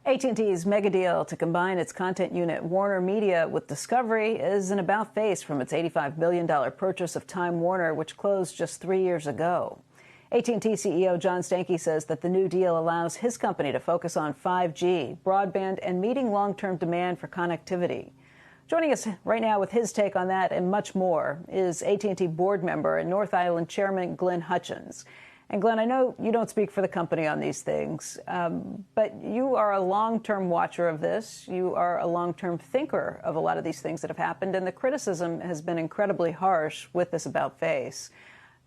AT&T's mega deal to combine its content unit WarnerMedia with Discovery is an about-face from its $85 billion purchase of Time Warner, which closed just 3 years ago. AT&T CEO John Stankey says that the new deal allows his company to focus on 5G, broadband, and meeting long-term demand for connectivity. Joining us right now with his take on that and much more is AT&T board member and North Island chairman Glenn Hutchins. And Glenn, I know you don't speak for the company on these things, but you are a long-term watcher of this. You are a long-term thinker of a lot of these things that have happened, and the criticism has been incredibly harsh with this about-face.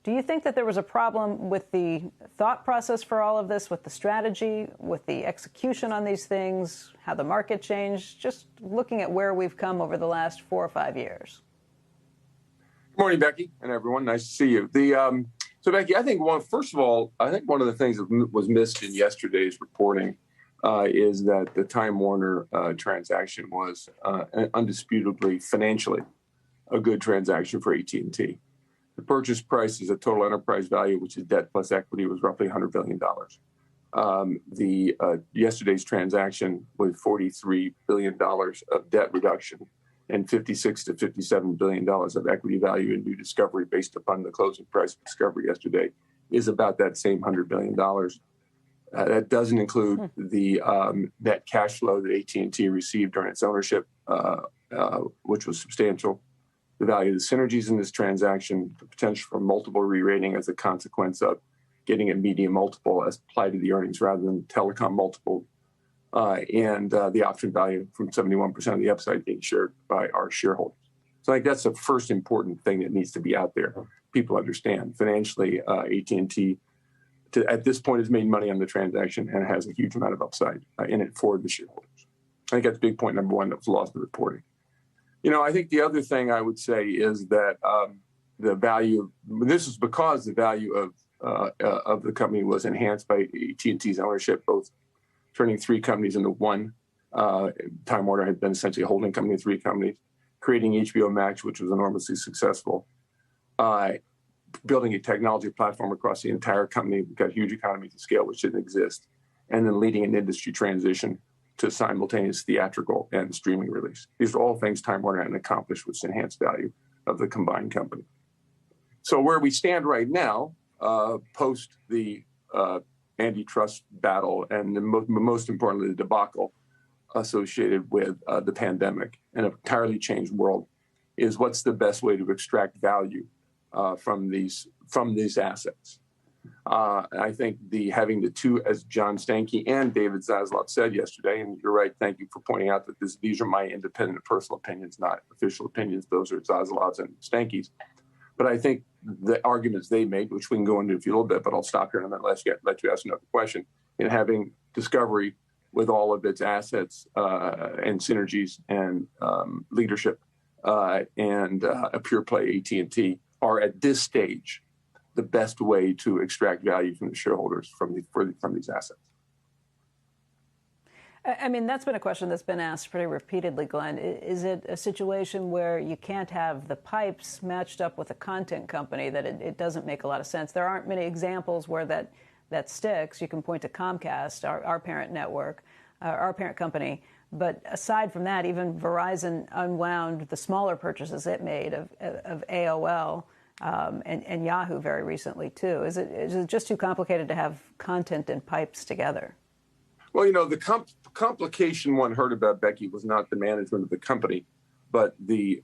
Do you think that there was a problem with the thought process for all of this, with the strategy, with the execution on these things, how the market changed, just looking at where we've come over the last 4 or 5 years? Good morning, Becky, and everyone. Nice to see you. So, Becky, I think first of all, I think one of the things that was missed in yesterday's reporting is that the Time Warner transaction was undisputedly financially a good transaction for AT&T. The purchase price is a total enterprise value, which is debt plus equity, was roughly $100 billion. Yesterday's transaction with $43 billion of debt reduction and $56 to $57 billion of equity value in new Discovery based upon the closing price of Discovery yesterday is about that same $100 billion. That doesn't include the net cash flow that AT&T received during its ownership, which was substantial. The value of the synergies in this transaction, the potential for multiple re-rating as a consequence of getting a median multiple as applied to the earnings rather than telecom multiple, and the option value from 71% of the upside being shared by our shareholders. So I think that's the first important thing that needs to be out there. People understand financially, AT&T at this point has made money on the transaction and has a huge amount of upside in it for the shareholders. I think that's big point number one that was lost in the reporting. You know, I think the other thing I would say is that the value, this is because the value of the company was enhanced by AT&T's ownership, both turning 3 companies into one. Time Warner had been essentially a holding company of 3 companies, creating HBO Max, which was enormously successful, building a technology platform across the entire company. We've got huge economies of scale, which didn't exist, and then leading an industry transition to simultaneous theatrical and streaming release. These are all things Time Warner hadn't accomplished, which enhanced value of the combined company. So where we stand right now, post the antitrust battle and most importantly, the debacle associated with the pandemic and an entirely changed world, is what's the best way to extract value from these assets. I think having the two, as John Stankey and David Zaslav said yesterday, and you're right, thank you for pointing out that these are my independent personal opinions, not official opinions. Those are Zaslav's and Stankey's. But I think the arguments they made, which we can go into a little bit, but I'll stop here and then let you ask another question, in having Discovery with all of its assets and synergies and leadership and a pure play AT&T are at this stage the best way to extract value from the shareholders from these assets. I mean, that's been a question that's been asked pretty repeatedly, Glenn. Is it a situation where you can't have the pipes matched up with a content company, that it doesn't make a lot of sense? There aren't many examples where that sticks. You can point to Comcast, our parent network, our parent company. But aside from that, even Verizon unwound the smaller purchases it made of AOL and Yahoo very recently, too. Is it just too complicated to have content and pipes together? Well, you know, the complication one heard about, Becky, was not the management of the company, but the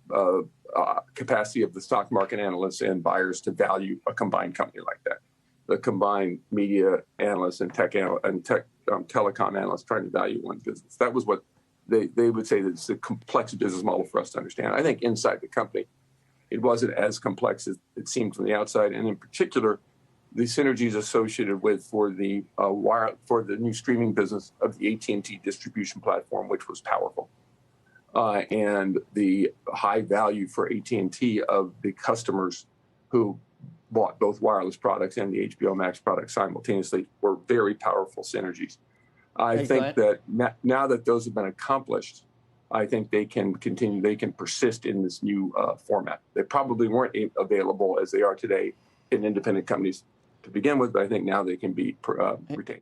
capacity of the stock market analysts and buyers to value a combined company like that. The combined media analysts and telecom analysts trying to value one business. That was what they would say, that it's a complex business model for us to understand. I think inside the company, it wasn't as complex as it seemed from the outside, and in particular, the synergies associated with for the new streaming business of the AT&T distribution platform, which was powerful, and the high value for AT&T of the customers who bought both wireless products and the HBO Max products simultaneously were very powerful synergies. I think that now that those have been accomplished, I think they can continue, they can persist in this new format. They probably weren't available as they are today in independent companies to begin with, but I think now they can be retained.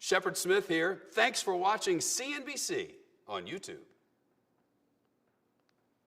Shepard Smith here. Thanks for watching CNBC on YouTube.